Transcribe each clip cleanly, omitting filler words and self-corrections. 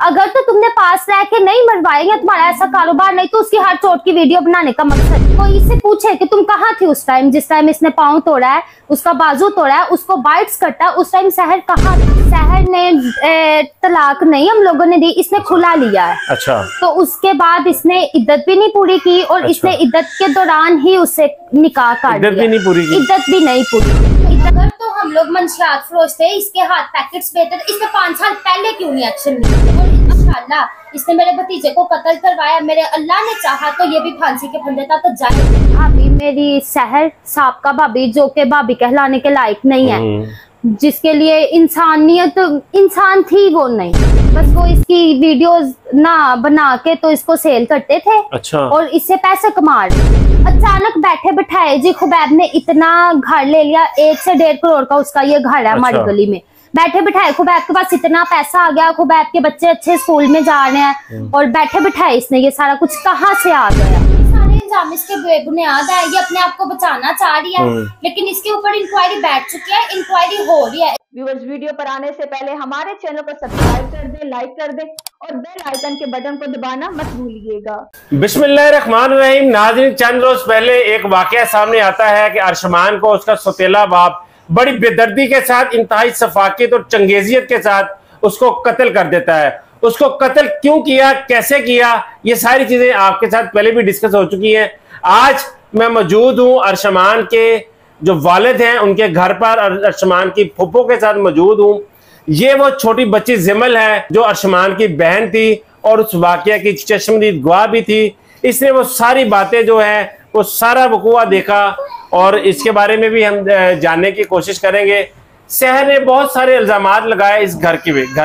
अगर तो तुमने पास रह के नहीं मरवाएंगे तुम्हारा ऐसा कारोबार, नहीं तो उसकी हर चोट की वीडियो बनाने का मकसद। कोई इससे पूछे कि तुम कहाँ थी उस टाइम, जिस टाइम इसने पाँव तोड़ा है, उसका बाजू तोड़ा है, उसको बाइट्स कटा, उस टाइम सहर कहाँ था? सहर ने तलाक नहीं हम लोगों ने दी, इसने खुला लिया है। अच्छा। तो उसके बाद इसने इद्दत भी नहीं पूरी की और अच्छा। इसने इद्दत के दौरान ही उससे निकाह काट दिया। इद्दत भी नहीं पूरी की? इद्दत भी नहीं पूरी। अगर तो हम लोग मंशियात फरोश थे, इसके हाथ पैकेट्स बेचते थे, इसने 5 साल पहले क्यों नहीं एक्शन लिया? और इंशाल्लाह इसने मेरे भतीजे को कत्ल करवाया, मेरे अल्लाह ने चाहा तो ये भी फांसी के फंदे था तो जाए। भाभी मेरी सहर साबका भाभी, जो के भाभी कहलाने के लायक नहीं है, जिसके लिए इंसानियत इंसान थी वो नहीं, बस वो इसकी वीडियोस ना बना के तो इसको सेल करते थे। अच्छा। और इससे पैसे कमा रहे। अचानक बैठे बैठाए जी खुबैब ने इतना घर ले लिया, 1 से 1.5 करोड़ का उसका ये घर है हमारी गली में। बैठे बिठाए खुबैब के पास इतना पैसा आ गया, खुबैब के बच्चे अच्छे स्कूल में जा रहे हैं और बैठे बिठाए इसने ये सारा कुछ कहाँ से आ गया? सारे इल्जाम इसके बेबुनियाद है, ये अपने आप को बचाना चाह रही है, लेकिन इसके ऊपर इंक्वायरी बैठ चुकी है, इंक्वायरी हो रही है। व्यूअर्स, वीडियो पर आने से पहले हमारे चैनल को सब्सक्राइब कर दें, लाइक कर दें और बेल आइकन के बटन को दबाना मत भूलिएगा। बिस्मिल्लाहिर्रहमानिर्रहीम। नाज़रीन, चंद रोज पहले एक वाकया सामने आता है कि अरशमान को उसका सौतेला बाप बड़ी बेदर्दी के साथ, इंतहाई सफाकियत और चंगेजियत के साथ उसको कत्ल कर देता है। उसको कत्ल क्यों किया, कैसे किया, ये सारी चीजें आपके साथ पहले भी डिस्कस हो चुकी हैं। आज मैं मौजूद हूँ अरशमान के जो वालिद हैं उनके घर पर, अरशमान की फुप्पो के साथ मौजूद हूँ। ये वो छोटी बच्ची जिमल है जो अरशमान की बहन थी और उस वाकया की चश्मदीद गवाह भी थी। इसने वो सारी बातें जो है वो सारा वकूआ देखा और इसके बारे में भी हम जानने की कोशिश करेंगे। सहर ने बहुत सारे इल्जामात लगाए इस घर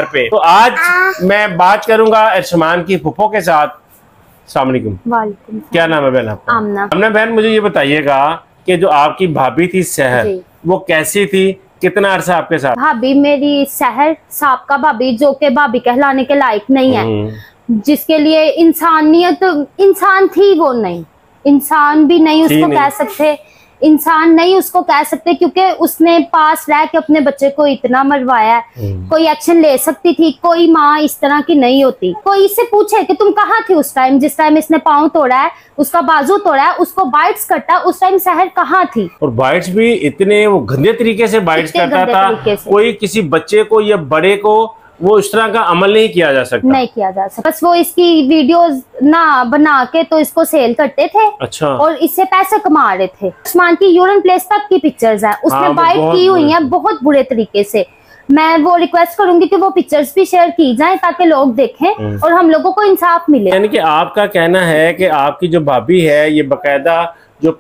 पे। तो आज मैं बात करूंगा अरशमान की फुप्पो के साथ। अस्सलाम वालेकुम। क्या नाम है बहन आपका? आमना बहन, मुझे ये बताइएगा कि जो आपकी भाभी थी सहर, वो कैसी थी, कितना अरसा आपके साथ? भाभी मेरी सहर साबका भाभी, जो के भाभी कहलाने के लायक नहीं है, जिसके लिए इंसानियत इंसान थी वो नहीं, इंसान भी नहीं उसको कह सकते, इंसान नहीं उसको कह सकते, क्योंकि उसने पास रह के अपने बच्चे को इतना मरवाया है। कोई एक्शन ले सकती थी, कोई माँ इस तरह की नहीं होती। कोई इससे पूछे कि तुम कहाँ थी उस टाइम, जिस टाइम इसने पाँव तोड़ा है, उसका बाजू तोड़ा है, उसको बाइट्स कटा, उस टाइम सहर कहाँ थी? और बाइट्स भी इतने वो गंदे तरीके से बाइट्स करता था। कोई किसी बच्चे को या बड़े को वो इस तरह का अमल नहीं किया जा सकता। नहीं किया जा सकता, बस वो इसकी वीडियोस ना बना के तो इसको सेल करते थे। अच्छा। और इससे पैसे कमा रहे थे। अरशमान की यूरिन प्लेस तक की पिक्चर्स है, उसने बाइट की हुई है बहुत बुरे तरीके से। मैं वो रिक्वेस्ट करूंगी कि वो पिक्चर्स भी शेयर की जाएं ताकि लोग देखें और हम लोगों को इंसाफ मिले। यानी कि आपका कहना है कि आपकी जो भाभी है ये बकायदा जो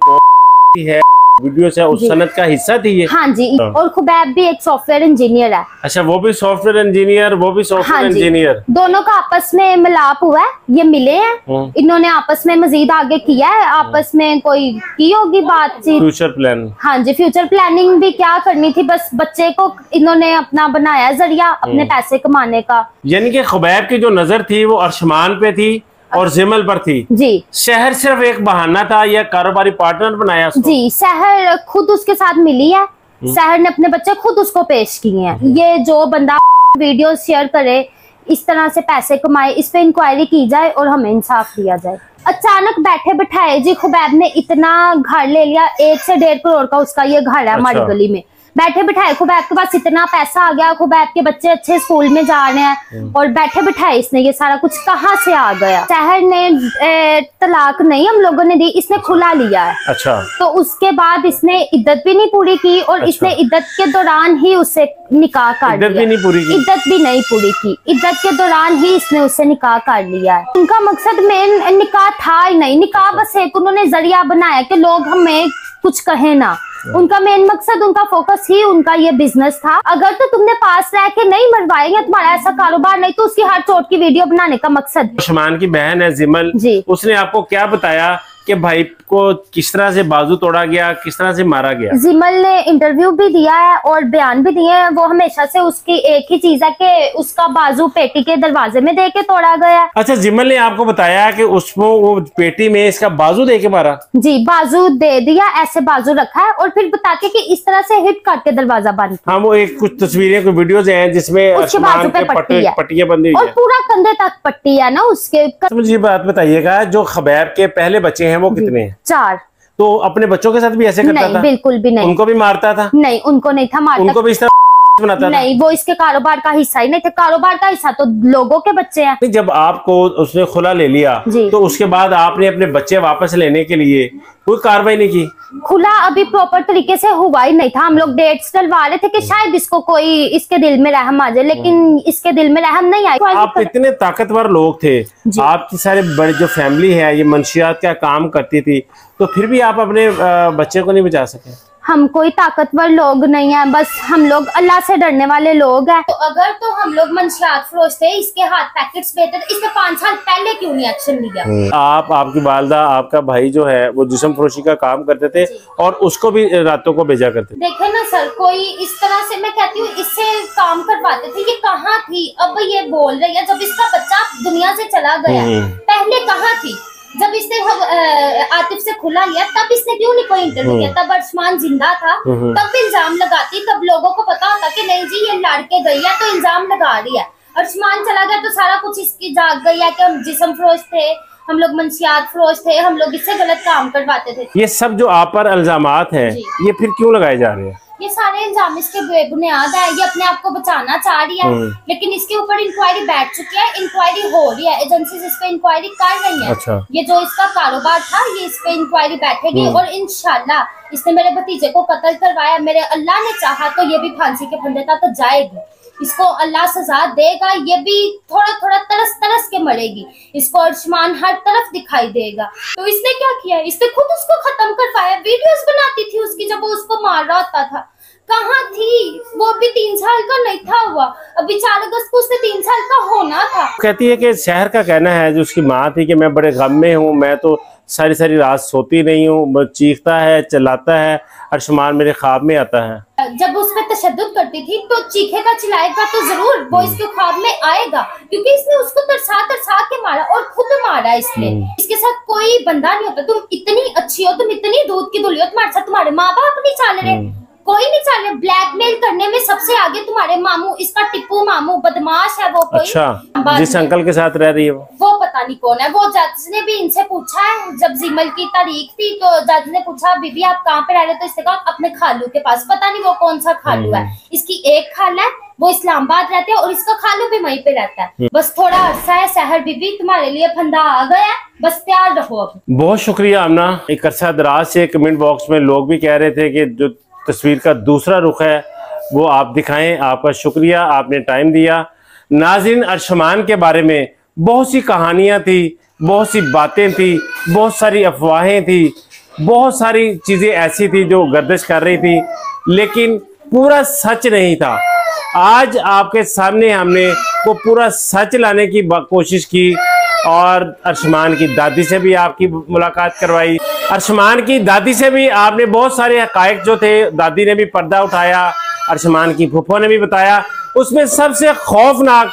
है वीडियो से उस सनत का हिस्सा थी ये? हाँ जी। और खुबैब भी एक सॉफ्टवेयर इंजीनियर है। अच्छा, वो भी सॉफ्टवेयर इंजीनियर, वो भी सॉफ्टवेयर इंजीनियर। दोनों का आपस में मिलाप हुआ है, ये मिले हैं, इन्होंने आपस में मजीद आगे किया है, आपस में कोई की होगी बातचीत, फ्यूचर प्लान। हाँ जी, फ्यूचर प्लानिंग भी क्या करनी थी, बस बच्चे को इन्होंने अपना बनाया जरिया अपने पैसे कमाने का। यानी कि खुबैब की जो नजर थी वो अरशमान पे थी और जिमल पर थी जी। शहर सिर्फ एक बहाना था या कारोबारी पार्टनर बनाया उसको? जी, शहर खुद उसके साथ मिली है, शहर ने अपने बच्चे खुद उसको पेश किए हैं। ये जो बंदा वीडियो शेयर करे, इस तरह से पैसे कमाए, इस पे इंक्वायरी की जाए और हमें इंसाफ दिया जाए। अचानक बैठे बिठाए जी खुबैब ने इतना घर ले लिया, 1 से 1.5 करोड़ का उसका ये घर है हमारी गली में। बैठे बिठाए खुबैब के पास इतना पैसा आ गया, खुबैब के बच्चे अच्छे स्कूल में जा रहे हैं और बैठे बिठाए इसने ये सारा कुछ कहाँ से आ गया? शहर ने तलाक नहीं हम लोगों ने दी, इसने खुला लिया है। अच्छा। तो उसके बाद इसने इद्दत भी नहीं पूरी की और इसने इद्दत के दौरान ही उससे निकाह कर लिया। इद्दत भी नहीं पूरी की? इद्दत भी नहीं पूरी की, इद्दत के दौरान ही इसने उससे निकाह कर लिया है। उनका मकसद में निकाह था ही नहीं, निकाह बस एक उन्होंने जरिया बनाया कि लोग हमें कुछ कहे ना। उनका मेन मकसद, उनका फोकस ही उनका ये बिजनेस था। अगर तो तुमने पास रह के नहीं मरवाएंगे तुम्हारा ऐसा कारोबार, नहीं तो उसकी हर चोट की वीडियो बनाने का मकसद। अरशमान की बहन है जिमल, उसने आपको क्या बताया कि भाई को किस तरह से बाजू तोड़ा गया, किस तरह से मारा गया? जिमल ने इंटरव्यू भी दिया है और बयान भी दिए हैं। वो हमेशा से उसकी एक ही चीज है कि उसका बाजू पेटी के दरवाजे में दे के तोड़ा गया। अच्छा, जिमल ने आपको बताया कि उसको वो पेटी में इसका बाजू दे के मारा? जी, बाजू दे दिया, ऐसे बाजू रखा है और फिर बताते कि इस तरह से हिट करके दरवाजा बंद। हाँ, वो एक कुछ तस्वीरें, कुछ वीडियोज हैं जिसमें उसके बाजू पे पट्टियां बंधी हुई और पूरा कंधे तक पट्टी है ना उसके। मुझे बात बताइएगा, जो खबैब के पहले बच्चे हैं वो कितने हैं? 4। तो अपने बच्चों के साथ भी ऐसे करता नहीं, था? बिल्कुल भी नहीं। उनको भी मारता था? नहीं, उनको नहीं था मारता। उनको भी इस तरह बनाता था? नहीं, वो इसके कारोबार का हिस्सा ही नहीं थे। कारोबार का हिस्सा तो लोगों के बच्चे हैं। जब आपको उसने खुला ले लिया तो उसके बाद आपने अपने बच्चे वापस लेने के लिए कोई कार्रवाई नहीं की? खुला अभी प्रॉपर तरीके से हुआ ही नहीं था। हम लोग डेट्स डलवा रहे थे कि शायद इसको कोई इसके दिल में रहम आ जाए, लेकिन इसके दिल में रहम नहीं आई। आप इतने ताकतवर लोग थे, आपकी सारे बड़ी जो फैमिली है ये मंशियात का काम करती थी, तो फिर भी आप अपने बच्चे को नहीं बचा सके? हम कोई ताकतवर लोग नहीं है, बस हम लोग अल्लाह से डरने वाले लोग हैं। तो अगर तो हम लोग मंशियात फरोश थे, इसके हाथ पैकेट्स बेचते थे, इसने 5 साल पहले क्यों नहीं एक्शन लिया? आपकी वालदा, आपका भाई जो है वो जिस्म फरोशी का काम करते थे और उसको भी रातों को भेजा करते थे। देखे ना सर, कोई इस तरह से, मैं कहती हूँ इससे काम करवाते थे। ये कहाँ थी? अब ये बोल रही है जब इसका बच्चा दुनिया से चला गया, पहले कहाँ थी? जब इसने आतिफ से खुला लिया तब इसने क्यों नहीं कोई इंटरव्यू किया? तब अर्शमान जिंदा था, तब इल्जाम लगाती, तब लोगों को पता होता कि नहीं जी ये लड़के गई है तो इल्जाम लगा रही है। अर्शमान चला गया तो सारा कुछ इसकी जाग गई है कि हम जिस्म फरोश थे, हम लोग मंशियात फरोश थे, हम लोग इससे गलत काम करवाते थे। ये सब जो आप पर इल्जामात हैं, ये फिर क्यों लगाए जा रहे हैं? ये सारे इल्जाम इसके बेबुनियाद है। ये अपने आप को बचाना चाह रही है, लेकिन इसके ऊपर इंक्वायरी बैठ चुकी है, इंक्वायरी हो रही है, एजेंसीज इस पे इंक्वायरी कर रही है। अच्छा। ये जो इसका कारोबार था ये इस पे इंक्वायरी बैठेगी और इंशाल्लाह इसने मेरे भतीजे को कत्ल करवाया, मेरे अल्लाह ने चाहा तो ये भी फांसी के फंदे तक जाएगी। इसको अल्लाह सजा देगा, ये भी थोड़ा थोड़ा तरस तरस के मरेगी। इसको अर्शमान हर तरफ दिखाई देगा। तो इसने क्या किया? इसने खुद उसको खत्म करवाया। वीडियोस बनाती थी उसकी जब वो उसको मार रहा होता था। कहाँ थी वो? अभी 3 साल का नहीं था हुआ, अभी 4 अगस्त को उसने 3 साल का होना था। कहती है कि शहर का कहना है, जो उसकी माँ थी, कि मैं बड़े गम में हूँ, मैं तो सारी सारी रात सोती नहीं हूँ, चीखता है, चिल्लाता है, अर्शमान मेरे ख्वाब में आता है। जब उस पर तशद्दुद करती थी तो चीखेगा चिल्लाएगा तो जरूर वो इसके ख्वाब में आएगा, क्योंकि इसने उसको तरसा तरसा के मारा और खुद मारा इसने। इसके साथ कोई बंदा नहीं होता। तुम इतनी अच्छी हो, तुम इतनी दूध की दुली हो, तुम्हारे साथ तुम्हारे माँ बाप नहीं चल रहे, कोई नहीं चल रहे। ब्लैकमेल करने में सबसे आगे तुम्हारे मामू, इसका टिप्पू मामू बदमाश है वो कोई। अच्छा, जिस अंकल के साथ रह रही है वो पता नहीं कौन है। वो जज ने भी इनसे पूछा है, जब जिमल की तारीख थी तो जज ने पूछा बीबी आप कहाँ पे रह रहे? तो इसने कहा अपने खालू के पास। पता नहीं वो कौन सा खालू है। इसकी एक खाला है, वो इस्लामाबाद रहते हैं और इसका खालू भी वहीं पे रहता है। बस थोड़ा अरसा है, सहर बीबी तुम्हारे लिए फंदा आ गया है, बस तैयार रहो। अब बहुत शुक्रिया आमना। एक अरसा दराज से कमेंट बॉक्स में लोग भी कह रहे थे कि जो तस्वीर का दूसरा रुख है वो आप दिखाएं। आपका शुक्रिया, आपने टाइम दिया। नाज़रीन, अर्शमान के बारे में बहुत सी कहानियां थी, बहुत सी बातें थी, बहुत सारी अफवाहें थी, बहुत सारी चीज़ें ऐसी थी जो गर्दिश कर रही थी, लेकिन पूरा सच नहीं था। आज आपके सामने हमने वो पूरा सच लाने की कोशिश की और अर्शमान की दादी से भी आपकी मुलाकात करवाई। अर्शमान की दादी से भी आपने बहुत सारे हकायक जो थे, दादी ने भी पर्दा उठाया, अर्शमान की फूफो ने भी बताया। उसमें सबसे खौफनाक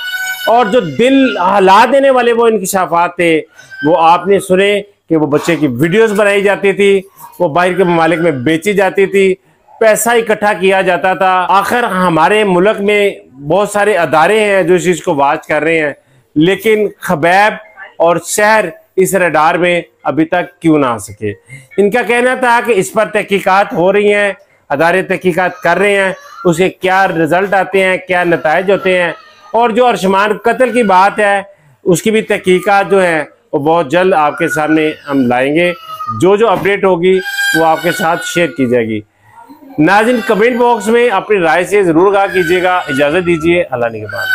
और जो दिल हिला देने वाले वो इंकशाफात थे वो आपने सुने कि वो बच्चे की वीडियोस बनाई जाती थी, वो बाहर के ममालिक में बेची जाती थी, पैसा इकट्ठा किया जाता था। आखिर हमारे मुल्क में बहुत सारे अदारे हैं जो इस चीज़ को वाच कर रहे हैं, लेकिन खबैब और शहर इस रडार में अभी तक क्यों ना आ सके। इनका कहना था कि इस पर तहकीकात हो रही हैं, अदारे तहकीकात कर रहे हैं, उसके क्या रिजल्ट आते हैं, क्या नताइज होते हैं, और जो अर्शमान कत्ल की बात है उसकी भी तहकीकात जो है वो बहुत जल्द आपके सामने हम लाएंगे। जो जो अपडेट होगी वो आपके साथ शेयर की जाएगी। नाज़रीन, कमेंट बॉक्स में अपनी राय से ज़रूर आगाह कीजिएगा। इजाज़त दीजिए, अल्लाह निगहबान।